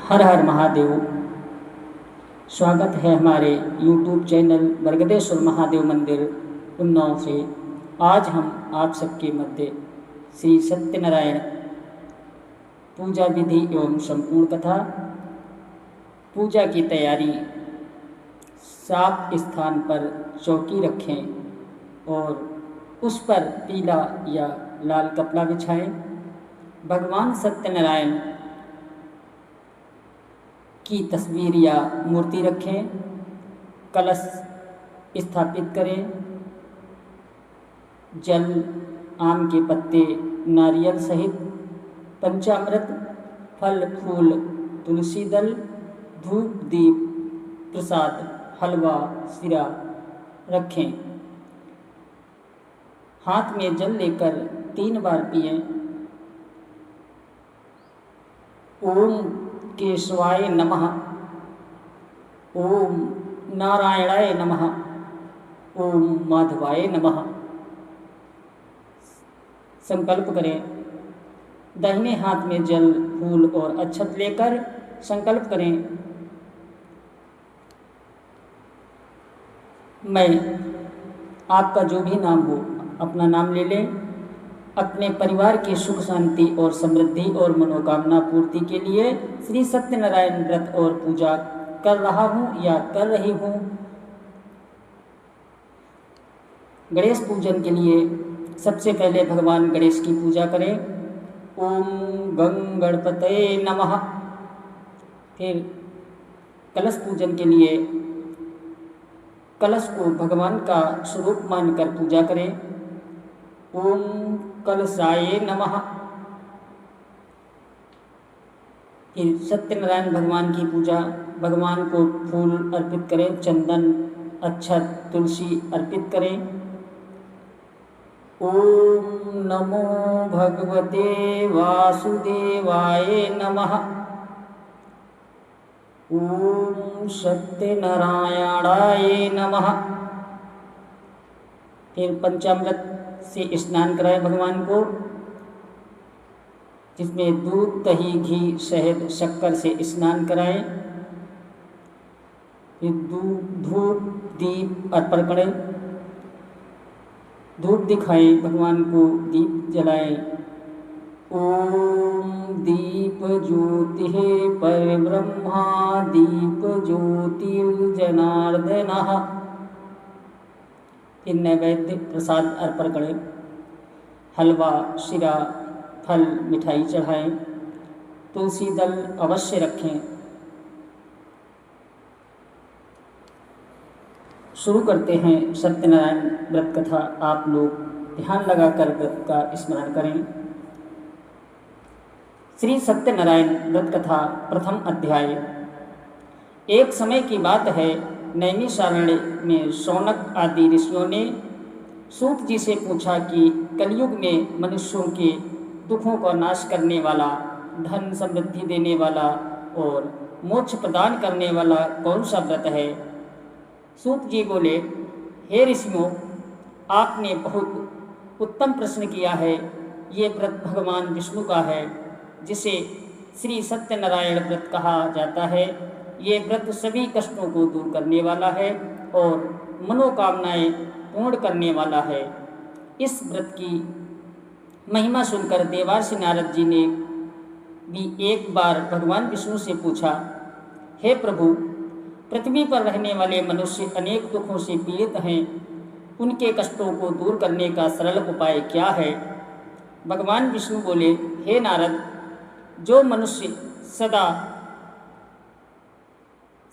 हर हर महादेव। स्वागत है हमारे YouTube चैनल बरगदेश्वर महादेव मंदिर उन्नाव से। आज हम आप सबके मध्य श्री सत्यनारायण पूजा विधि एवं संपूर्ण कथा, पूजा की तैयारी। साफ स्थान पर चौकी रखें और उस पर पीला या लाल कपड़ा बिछाएं। भगवान सत्यनारायण की तस्वीर या मूर्ति रखें। कलश स्थापित करें। जल, आम के पत्ते, नारियल सहित पंचामृत, फल फूल, तुलसी दल, धूप दीप, प्रसाद, हलवा, सिरा रखें। हाथ में जल लेकर 3 बार पिएं। ओम केशवाय नमः, ओम नारायणाय नमः, ओम माधवाय नमः संकल्प करें। दाहिने हाथ में जल, फूल और अक्षत लेकर संकल्प करें, मैं आपका जो भी नाम हो अपना नाम ले लें। अपने परिवार की सुख शांति और समृद्धि और मनोकामना पूर्ति के लिए श्री सत्यनारायण व्रत और पूजा कर रहा हूँ या कर रही हूँ। गणेश पूजन के लिए सबसे पहले भगवान गणेश की पूजा करें। ओम गं गणपतये नमः। फिर कलश पूजन के लिए कलश को भगवान का स्वरूप मानकर पूजा करें। ओम कलशाय नमः। फिर सत्यनारायण भगवान की पूजा, भगवान को फूल अर्पित करें, चंदन, अक्षत, तुलसी अर्पित करें। ओम नमो भगवते वासुदेवाय नमः। ओम सत्यनारायणाय नमः। फिर पंचामृत से स्नान कराएं भगवान को, जिसमें दूध, दही, घी, शहद, शक्कर से स्नान कराएं। फिर धूप दीप अर्पण करें। धूप दिखाएं भगवान को, दीप जलाएं। ओम दीप ज्योति परब्रह्मा दीप ज्योतिर्जनार्दनः। फिर नैवेद्य प्रसाद अर्पण करें। हलवा, शिरा, फल, मिठाई चढ़ाएं। तुलसी दल अवश्य रखें। शुरू करते हैं सत्यनारायण व्रत कथा। आप लोग ध्यान लगाकर व्रत का स्मरण करें। श्री सत्यनारायण व्रत कथा प्रथम अध्याय। एक समय की बात है, नैमिषारण्य में शौनक आदि ऋषियों ने सूत जी से पूछा कि कलयुग में मनुष्यों के दुखों का नाश करने वाला, धन समृद्धि देने वाला और मोक्ष प्रदान करने वाला कौन सा व्रत है। सूत जी बोले, हे ऋषियों, आपने बहुत उत्तम प्रश्न किया है। ये व्रत भगवान विष्णु का है, जिसे श्री सत्यनारायण व्रत कहा जाता है। ये व्रत सभी कष्टों को दूर करने वाला है और मनोकामनाएं पूर्ण करने वाला है। इस व्रत की महिमा सुनकर देवर्षि नारद जी ने भी एक बार भगवान विष्णु से पूछा, हे प्रभु, पृथ्वी पर रहने वाले मनुष्य अनेक दुखों से पीड़ित हैं। उनके कष्टों को दूर करने का सरल उपाय क्या है। भगवान विष्णु बोले, हे नारद, जो मनुष्य सदा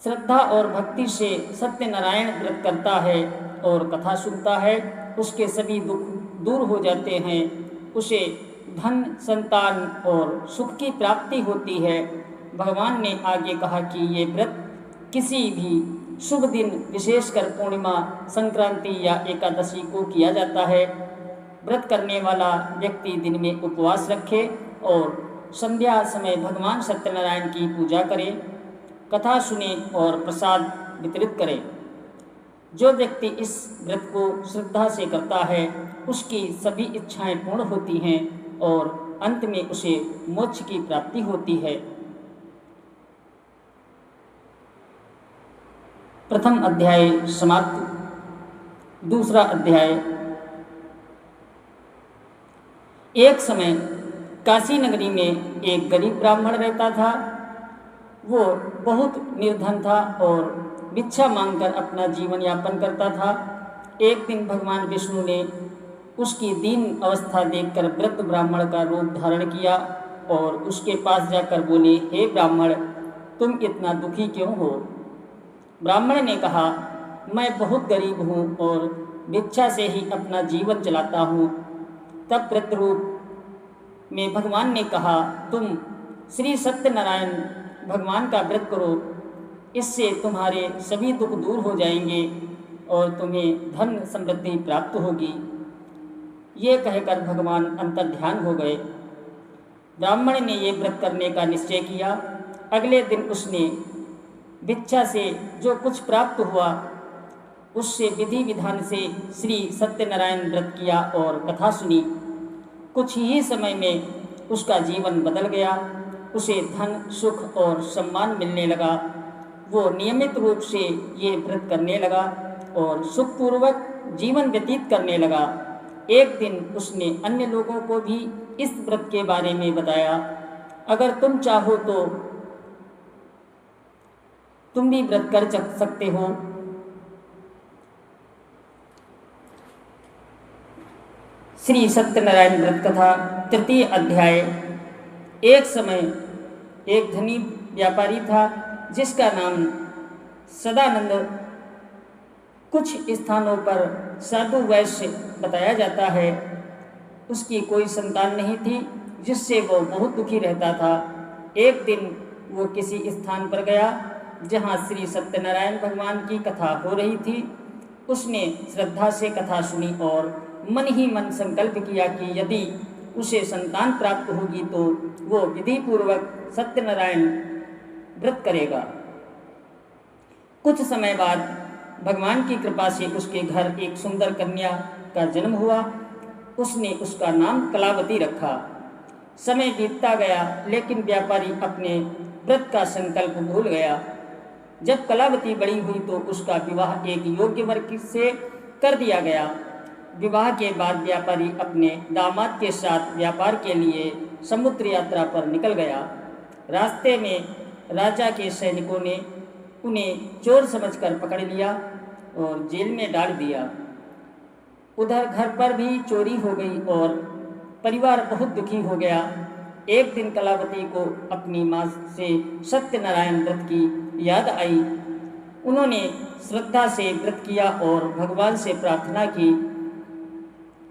श्रद्धा और भक्ति से सत्यनारायण व्रत करता है और कथा सुनता है, उसके सभी दुख दूर हो जाते हैं। उसे धन, संतान और सुख की प्राप्ति होती है। भगवान ने आगे कहा कि ये व्रत किसी भी शुभ दिन, विशेषकर पूर्णिमा, संक्रांति या एकादशी को किया जाता है। व्रत करने वाला व्यक्ति दिन में उपवास रखे और संध्या समय भगवान सत्यनारायण की पूजा करे, कथा सुने और प्रसाद वितरित करें। जो व्यक्ति इस व्रत को श्रद्धा से करता है, उसकी सभी इच्छाएं पूर्ण होती हैं और अंत में उसे मोक्ष की प्राप्ति होती है। प्रथम अध्याय समाप्त। दूसरा अध्याय। एक समय काशी नगरी में एक गरीब ब्राह्मण रहता था। वो बहुत निर्धन था और भिक्षा मांगकर अपना जीवन यापन करता था। एक दिन भगवान विष्णु ने उसकी दीन अवस्था देखकर वृद्ध ब्राह्मण का रूप धारण किया और उसके पास जाकर बोले, हे ब्राह्मण, तुम इतना दुखी क्यों हो? ब्राह्मण ने कहा, मैं बहुत गरीब हूँ और भिक्षा से ही अपना जीवन चलाता हूँ। तब वृद्ध रूप में भगवान ने कहा, तुम श्री सत्यनारायण भगवान का व्रत करो, इससे तुम्हारे सभी दुख दूर हो जाएंगे और तुम्हें धन समृद्धि प्राप्त होगी। ये कहकर भगवान अंतर्ध्यान हो गए। ब्राह्मण ने ये व्रत करने का निश्चय किया। अगले दिन उसने भिक्षा से जो कुछ प्राप्त हुआ उससे विधि विधान से श्री सत्यनारायण व्रत किया और कथा सुनी। कुछ ही समय में उसका जीवन बदल गया। उसे धन, सुख और सम्मान मिलने लगा। वो नियमित रूप से ये व्रत करने लगा और सुखपूर्वक जीवन व्यतीत करने लगा। एक दिन उसने अन्य लोगों को भी इस व्रत के बारे में बताया। अगर तुम चाहो तो तुम भी व्रत कर सकते हो। श्री सत्यनारायण व्रत कथा, तृतीय अध्याय। एक समय एक धनी व्यापारी था जिसका नाम सदानंद। कुछ स्थानों पर साधु वैश्य बताया जाता है। उसकी कोई संतान नहीं थी, जिससे वो बहुत दुखी रहता था। एक दिन वो किसी स्थान पर गया जहाँ श्री सत्यनारायण भगवान की कथा हो रही थी। उसने श्रद्धा से कथा सुनी और मन ही मन संकल्प किया कि यदि उसे संतान प्राप्त होगी तो वो विधि पूर्वक सत्यनारायण व्रत करेगा। कुछ समय बाद भगवान की कृपा से उसके घर एक सुंदर कन्या का जन्म हुआ। उसने उसका नाम कलावती रखा। समय बीतता गया, लेकिन व्यापारी अपने व्रत का संकल्प भूल गया। जब कलावती बड़ी हुई तो उसका विवाह एक योग्य वर्ग से कर दिया गया। विवाह के बाद व्यापारी अपने दामाद के साथ व्यापार के लिए समुद्र यात्रा पर निकल गया। रास्ते में राजा के सैनिकों ने उन्हें चोर समझकर पकड़ लिया और जेल में डाल दिया। उधर घर पर भी चोरी हो गई और परिवार बहुत दुखी हो गया। एक दिन कलावती को अपनी माँ से सत्यनारायण व्रत की याद आई। उन्होंने श्रद्धा से व्रत किया और भगवान से प्रार्थना की।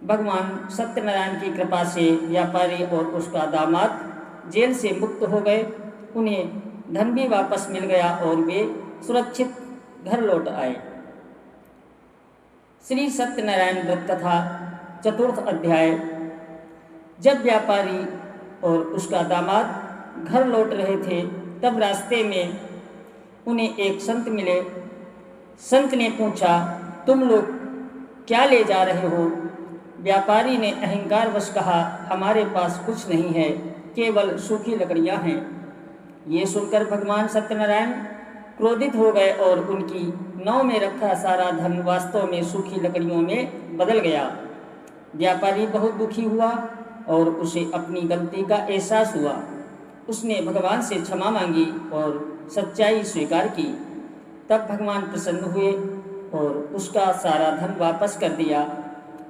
भगवान सत्यनारायण की कृपा से व्यापारी और उसका दामाद जेल से मुक्त हो गए। उन्हें धन भी वापस मिल गया और वे सुरक्षित घर लौट आए। श्री सत्यनारायण व्रत कथा, चतुर्थ अध्याय। जब व्यापारी और उसका दामाद घर लौट रहे थे तब रास्ते में उन्हें एक संत मिले। संत ने पूछा, तुम लोग क्या ले जा रहे हो? व्यापारी ने अहंकारवश कहा, हमारे पास कुछ नहीं है, केवल सूखी लकड़ियां हैं। ये सुनकर भगवान सत्यनारायण क्रोधित हो गए और उनकी नाव में रखा सारा धन वास्तव में सूखी लकड़ियों में बदल गया। व्यापारी बहुत दुखी हुआ और उसे अपनी गलती का एहसास हुआ। उसने भगवान से क्षमा मांगी और सच्चाई स्वीकार की। तब भगवान प्रसन्न हुए और उसका सारा धन वापस कर दिया।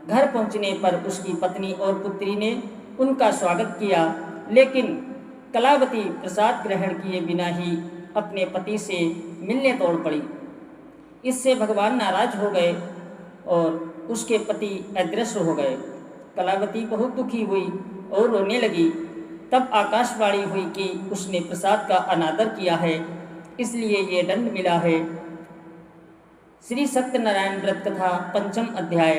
घर पहुंचने पर उसकी पत्नी और पुत्री ने उनका स्वागत किया, लेकिन कलावती प्रसाद ग्रहण किए बिना ही अपने पति से मिलने दौड़ पड़ी। इससे भगवान नाराज हो गए और उसके पति अदृश्य हो गए। कलावती बहुत दुखी हुई और रोने लगी। तब आकाशवाणी हुई कि उसने प्रसाद का अनादर किया है, इसलिए ये दंड मिला है। श्री सत्यनारायण व्रत कथा, पंचम अध्याय।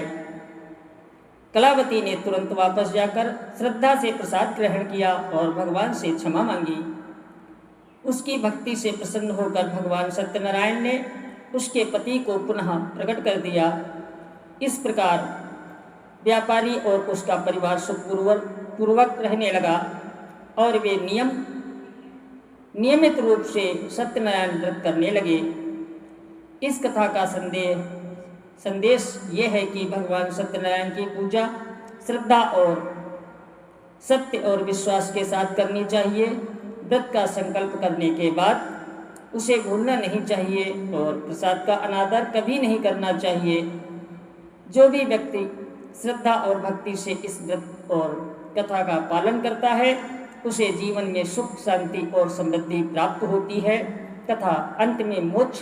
कलावती ने तुरंत वापस जाकर श्रद्धा से प्रसाद ग्रहण किया और भगवान से क्षमा मांगी। उसकी भक्ति से प्रसन्न होकर भगवान सत्यनारायण ने उसके पति को पुनः प्रकट कर दिया। इस प्रकार व्यापारी और उसका परिवार सुखपूर्वक रहने लगा और वे नियमित रूप से सत्यनारायण व्रत करने लगे। इस कथा का संदेश ये है कि भगवान सत्यनारायण की पूजा श्रद्धा और सत्य और विश्वास के साथ करनी चाहिए। व्रत का संकल्प करने के बाद उसे भूलना नहीं चाहिए और प्रसाद का अनादर कभी नहीं करना चाहिए। जो भी व्यक्ति श्रद्धा और भक्ति से इस व्रत और कथा का पालन करता है उसे जीवन में सुख शांति और समृद्धि प्राप्त होती है तथा अंत में मोक्ष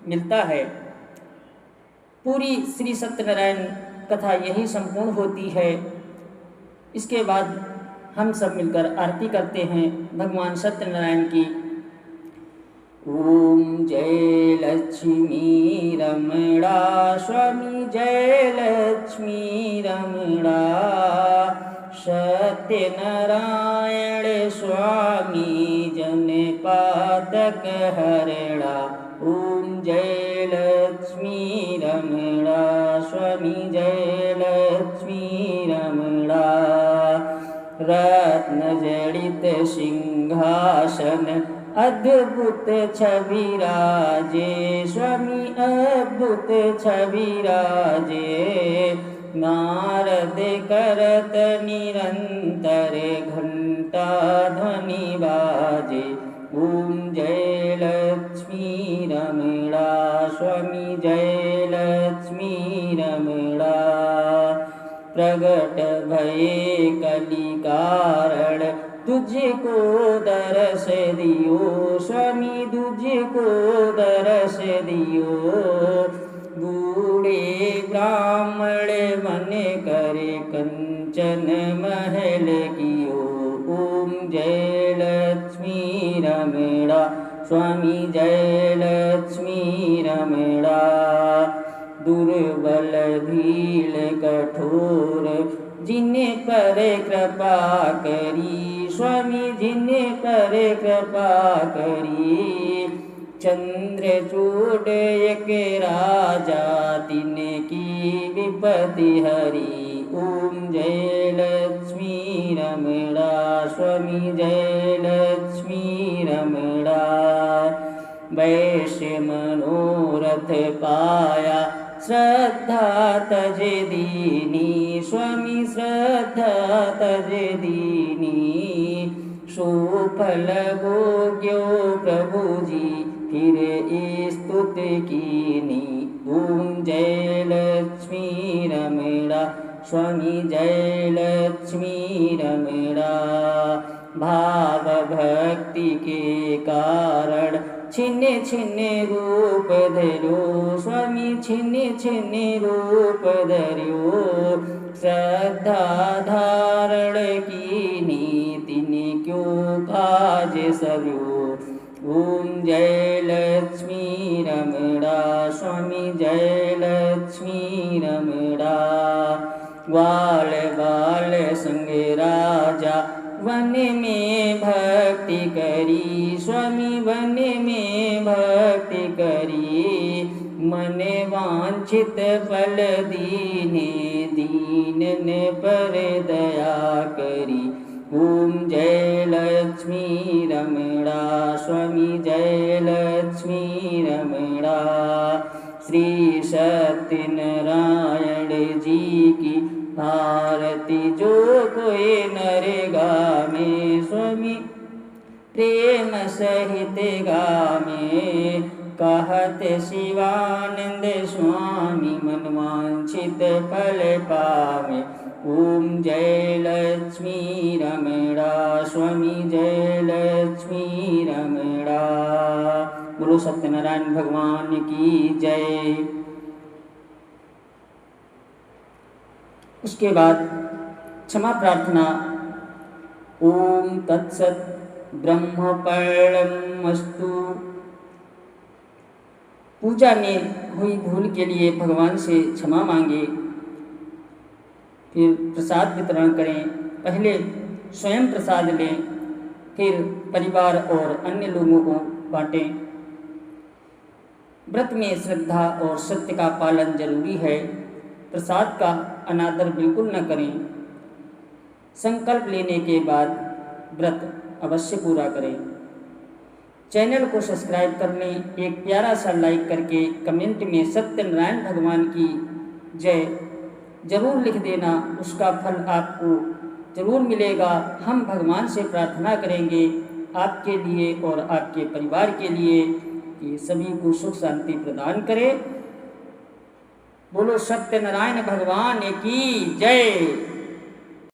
मिलता है। पूरी श्री सत्यनारायण कथा यही संपूर्ण होती है। इसके बाद हम सब मिलकर आरती करते हैं भगवान सत्यनारायण की। ओम जय लक्ष्मी रमणा स्वामी जय लक्ष्मी रमणा सत्यनारायण स्वामी जन पातक हरणा। ओम जय लक्ष्मी रमणा स्वामी जय लक्ष्मी रमणा रत्न जड़ित सिंहासन अद्भुत छवि राजे स्वामी अद्भुत छवि राजे नारद करत निरंतर घंटा ध्वनि बाजे। ओम जय लक्ष्मी रमणा स्वामी जय लक्ष्मी रमणा प्रगट भये कलि कारण तुझको दरस दियो स्वामी तुझको दरस दियो बूढ़े ब्राह्मण मन करे कंचन महल कियो। ओम जय लक्ष्मी रमणा स्वामी जय लक्ष्मी रमणा दुर्बल भील कठोर जिन्ने पर कृपा करी स्वामी जिन्ने पर कृपा करी चंद्रचूड़ एक राजा तिने की विपत्ति हरी। ओम जय लक्ष्मी रमणा स्वामी जय लक्ष्मी रमणा वैश्य मनोरथ पाया श्रद्धा तज दीनी स्वामी श्रद्धा तज दीनी सुफल भोग्यो प्रभु जी फिर स्तुत कीनी। ओम जय लक्ष्मी रमणा स्वामी जय लक्ष्मी रमणा भाव भक्ति के कारण छिन्ने छिन्ने रूप धर्यो स्वामी छिन्ने छिन्ने रूप धर्यो श्रद्धा धारण की तिने क्यों काज सर्यो। ओम जय लक्ष्मी रमणा स्वामी जय लक्ष्मी रमणा ग्वाल बाल संग राजा वन में भक्ति करी स्वामी वन में भक्ति करी मन वांछित फल दीने दीनन पर दया करी। ओम जय लक्ष्मी रमणा स्वामी जय लक्ष्मी रमणा श्री सत्यनारायण जी की आरती जो कोई नर गामे स्वामी प्रेम सहित गामे कहत शिवानंद स्वामी मनवांछित फल पावे। ओम जय लक्ष्मी रमणा स्वामी जय लक्ष्मी रमणा। बोलो सत्यनारायण भगवान की जय। उसके बाद क्षमा प्रार्थना। ओम तत्सत ब्रह्मपर्णमस्तु। पूजा में हुई भूल के लिए भगवान से क्षमा मांगे, फिर प्रसाद वितरण करें। पहले स्वयं प्रसाद लें, फिर परिवार और अन्य लोगों को बांटें। व्रत में श्रद्धा और सत्य का पालन जरूरी है। प्रसाद का अनादर बिल्कुल न करें। संकल्प लेने के बाद व्रत अवश्य पूरा करें। चैनल को सब्सक्राइब कर लें, एक प्यारा सा लाइक करके कमेंट में सत्यनारायण भगवान की जय जरूर लिख देना। उसका फल आपको जरूर मिलेगा। हम भगवान से प्रार्थना करेंगे आपके लिए और आपके परिवार के लिए कि सभी को सुख शांति प्रदान करे। बोलो सत्यनारायण भगवान की जय।